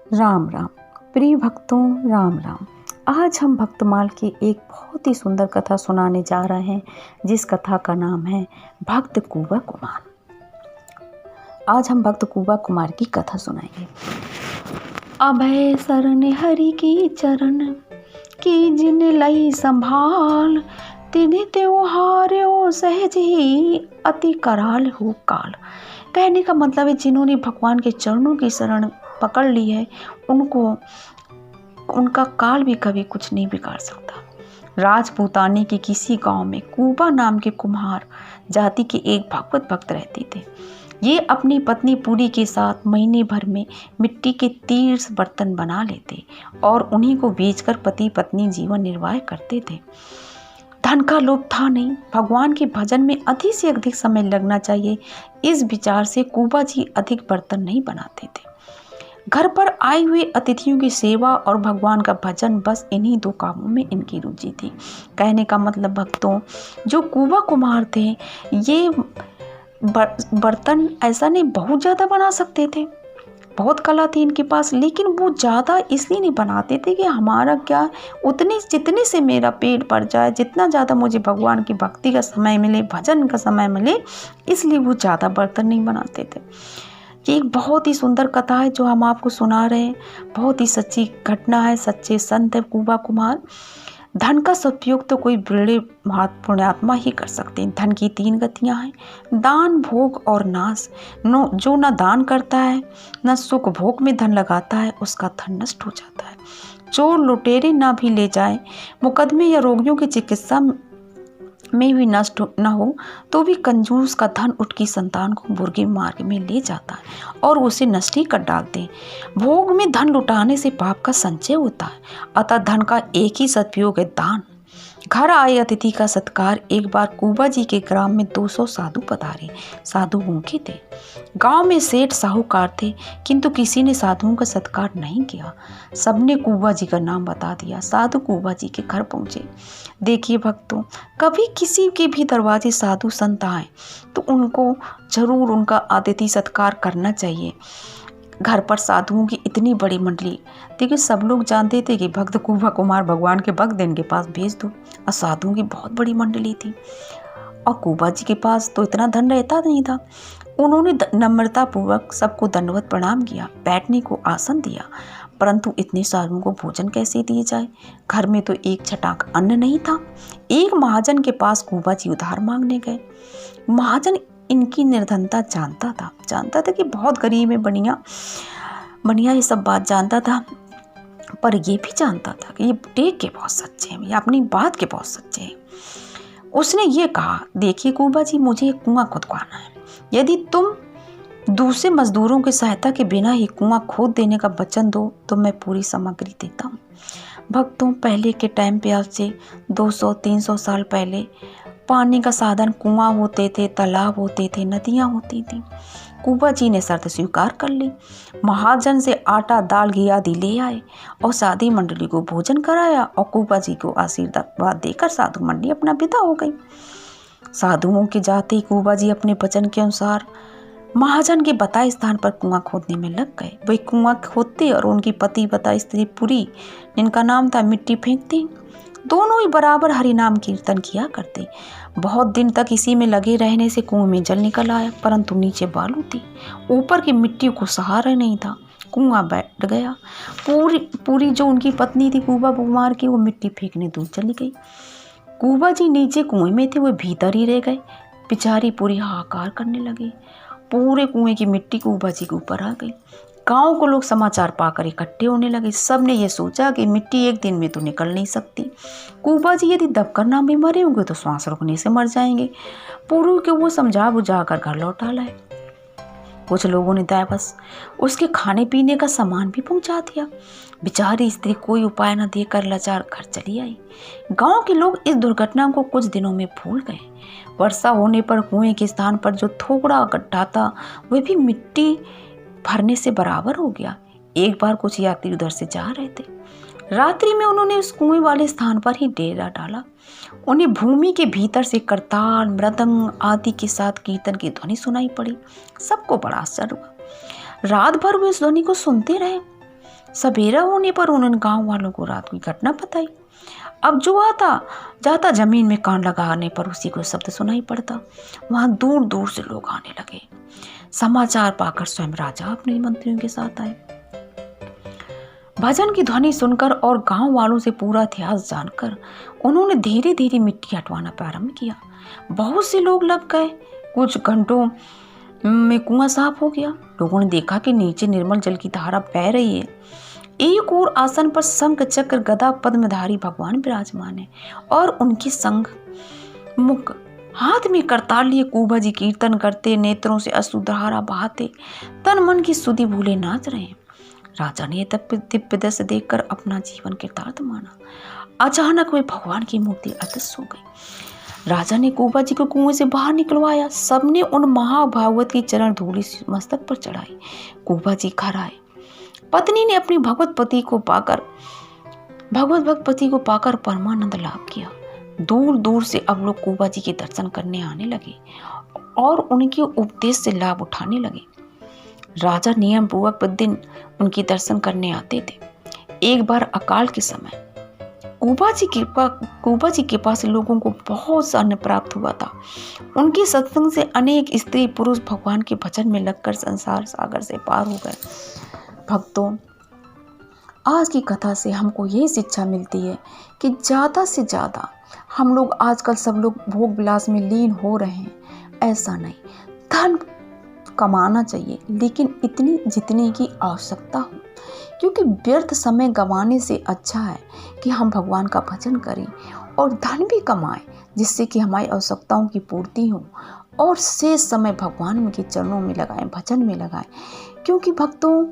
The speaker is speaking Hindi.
राम राम। प्रिय भक्तों, राम राम। आज हम भक्तमाल की एक बहुत ही सुंदर कथा सुनाने जा रहे हैं, जिस कथा का नाम है भक्त कुंवर कुमार। आज हम भक्त कुंवर कुमार की कथा सुनाएंगे। अभय शरण हरि की चरण की जिन लई संभाल, तिन्हि त्योहार्यो सहज ही अति कराल हो काल। कहने का मतलब है, जिन्होंने भगवान के चरणों की शरण पकड़ ली है, उनको उनका काल भी कभी कुछ नहीं बिगाड़ सकता। राजपूताने के किसी गांव में कुंवर नाम के कुम्हार जाति के एक भगवत भक्त रहते थे। ये अपनी पत्नी पूरी के साथ महीने भर में मिट्टी के 30 बर्तन बना लेते और उन्हीं को बेचकर पति पत्नी जीवन निर्वाह करते थे। धन का लोभ था नहीं, भगवान के भजन में अधिक से अधिक समय लगना चाहिए, इस विचार से कुंवर जी अधिक बर्तन नहीं बनाते थे। घर पर आए हुए अतिथियों की सेवा और भगवान का भजन, बस इन्हीं दो कामों में इनकी रुचि थी। कहने का मतलब भक्तों, जो कुंवर कुम्हार थे, ये बर्तन ऐसा नहीं बहुत ज़्यादा बना सकते थे, बहुत कला थी इनके पास, लेकिन वो ज़्यादा इसलिए नहीं बनाते थे कि हमारा क्या, उतने जितने से मेरा पेट भर जाए, जितना ज़्यादा मुझे भगवान की भक्ति का समय मिले, भजन का समय मिले, इसलिए वो ज़्यादा बर्तन नहीं बनाते थे। ये एक बहुत ही सुंदर कथा है जो हम आपको सुना रहे हैं। बहुत ही सच्ची घटना है, सच्चे संत है कुंवर कुम्हार। धन का सदुपयोग तो कोई बड़े पुण्यात्मा ही कर सकते हैं। धन की 3 गतियां हैं, दान, भोग और नाश। जो न दान करता है, न सुख भोग में धन लगाता है, उसका धन नष्ट हो जाता है। चोर लुटेरे ना भी ले जाए, मुकदमे या रोगियों की चिकित्सा में भी नष्ट न हो, तो भी कंजूस का धन उसकी संतान को बुरे मार्ग में ले जाता है और उसे नष्ट ही कर डालते हैं। भोग में धन लुटाने से पाप का संचय होता है, अतः धन का एक ही सदुपयोग है, दान। घर आए अतिथि का सत्कार। एक बार कुंवर जी के ग्राम में 200 साधु पधारे। साधु भूखे थे। गांव में सेठ साहूकार थे, किंतु किसी ने साधुओं का सत्कार नहीं किया। सबने कुंवर जी का नाम बता दिया। साधु कुंवर जी के घर पहुंचे। देखिए भक्तों, कभी किसी के भी दरवाजे साधु संत आए तो उनको जरूर उनका अतिथि सत्कार करना चाहिए। घर पर साधुओं की इतनी बड़ी मंडली, देखिए सब लोग जानते थे कि भक्त कुंवर कुमार भगवान के भक्त, इनके पास भेज दो। और साधुओं की बहुत बड़ी मंडली थी और कुंवर जी के पास तो इतना धन रहता नहीं था। उन्होंने नम्रता पूर्वक सबको दंडवत प्रणाम किया, बैठने को आसन दिया, परंतु इतने साधुओं को भोजन कैसे दिए जाए? घर में तो एक छटाक अन्न नहीं था। एक महाजन के पास कुंवर जी उधार मांगने गए। महाजन इनकी निर्धनता जानता था कि बहुत गरीब है, बनिया ये सब बात जानता था, पर ये भी जानता था कि ये टेक के बहुत सच्चे हैं, ये अपनी बात के बहुत सच्चे हैं। उसने ये कहा, देखिए कुंवर जी, मुझे एक कुआं खुदवाना है। यदि तुम दूसरे मजदूरों की सहायता के बिना ही कुआं खोद देने का वचन दो तो मैं पूरी सामग्री देता हूँ। भक्तों, पहले के टाइम पे, आज से 200-300 साल पहले पानी का साधन कुआं होते थे, तालाब होते थे, नदियाँ होती थी। कुंवर जी ने शर्त स्वीकार कर ली। महाजन से आटा, दाल, घी आदि ले आए और साधी मंडली को भोजन कराया और कुंवर जी को आशीर्वाद देकर साधु मंडली अपना विदा हो गई। साधुओं के जाते ही कुंवर जी अपने वचन के अनुसार महाजन के बताए स्थान पर कुआं खोदने में लग गए। वे कुआं खोदते और उनकी पति बताई स्त्री पूरी, जिनका नाम था, मिट्टी फेंकती। दोनों ही बराबर हरि नाम कीर्तन किया करते। बहुत दिन तक इसी में लगे रहने से कुएं में जल निकल आया, परंतु नीचे बालू थी, ऊपर की मिट्टी को सहारा नहीं था। कुआं बैठ गया। पूरी जो उनकी पत्नी थी कुंवर कुमार की, वो मिट्टी फेंकने दूर चली गई। कुंवर जी नीचे कुएं में थे, वो भीतर ही रह गए। बेचारी पूरी हाहाकार करने लगी। पूरे कुएं की मिट्टी कुंवर जी के ऊपर आ गई। गांव को लोग समाचार पाकर इकट्ठे होने लगे। सब ने यह सोचा कि मिट्टी एक दिन में तो निकल नहीं सकती। कुंवर जी यदि दबकर ना भी मरे होंगे तो श्वास रुकने से मर जाएंगे। पूरू के वो समझा बुझा कर घर लौटा लाए। कुछ लोगों ने बस उसके खाने पीने का सामान भी पहुंचा दिया। बेचारी स्त्री कोई उपाय न देकर लाचार घर चली आई। गांव के लोग इस दुर्घटना को कुछ दिनों में भूल गए। वर्षा होने पर कुएं के स्थान पर जो थोड़ा गड्ढा था, वह भी मिट्टी भरने से बराबर हो गया। एक बार कुछ यात्री उधर से जा रहे थे। रात्रि में उन्होंने उस कुएं वाले स्थान पर ही डेरा डाला। उन्हें भूमि के भीतर से करताल, मृदंग आदि के साथ कीर्तन की ध्वनि सुनाई पड़ी। सबको बड़ा आश्चर्य हुआ। रात भर वे इस ध्वनि को सुनते रहे। सवेरा होने पर उन्होंने गांव वालों को रात की घटना बताई। अब जो आता जाता जमीन में कान लगाने पर उसी को शब्द सुनाई पड़ता। वहां दूर दूर से लोग आने लगे। समाचार पाकर स्वयं राजा अपने मंत्रियों के साथ आए। भजन की ध्वनि सुनकर और गांव वालों से पूरा इतिहास जानकर उन्होंने धीरे धीरे मिट्टी हटवाना प्रारंभ किया। बहुत से लोग लग गए। कुछ घंटों में कुआं साफ हो गया। लोगों ने देखा कि नीचे निर्मल जल की धारा बह रही है। एक और आसन पर शंख चक्र गदा पद्मधारी भगवान विराजमान है और उनकी संग मुख हाथ में करताल लिए कुबा जी कीर्तन करते, नेत्रों से अश्रुधारा बहाते, तन मन की सुधि भूले नाच रहे हैं। राजा ने दिव्य दृश्य देखकर अपना जीवन कृतार्थ माना। अचानक वे भगवान की मूर्ति अदृश्य हो गई। राजा ने कुबा जी को कुएं से बाहर निकलवाया। सबने उन महाभागवत की चरण धूलि मस्तक पर चढ़ाई। कुबा जी घर आए। पत्नी ने अपनी भगवत भक्त पति को पाकर परमानंद लाभ किया। दूर दूर से अब लोग कुबा जी के दर्शन करने आने लगे और उनके उपदेश से लाभ उठाने लगे। राजा नियम पूर्वक प्रतिदिन उनके दर्शन करने आते थे। एक बार अकाल के समय कुबा जी के पास लोगों को बहुत सा अन्न प्राप्त हुआ था। उनके सत्संग से अनेक स्त्री पुरुष भगवान के भजन में लगकर संसार सागर से पार हो गए। भक्तों, आज की कथा से हमको यही शिक्षा मिलती है कि ज़्यादा से ज़्यादा हम लोग आजकल सब लोग भोग विलास में लीन हो रहे हैं। ऐसा नहीं, धन कमाना चाहिए लेकिन इतनी जितने की आवश्यकता हो, क्योंकि व्यर्थ समय गंवाने से अच्छा है कि हम भगवान का भजन करें और धन भी कमाएं, जिससे कि हमारी आवश्यकताओं की पूर्ति हो और शेष समय भगवान के चरणों में लगाएं, भजन में लगाएं। क्योंकि भक्तों,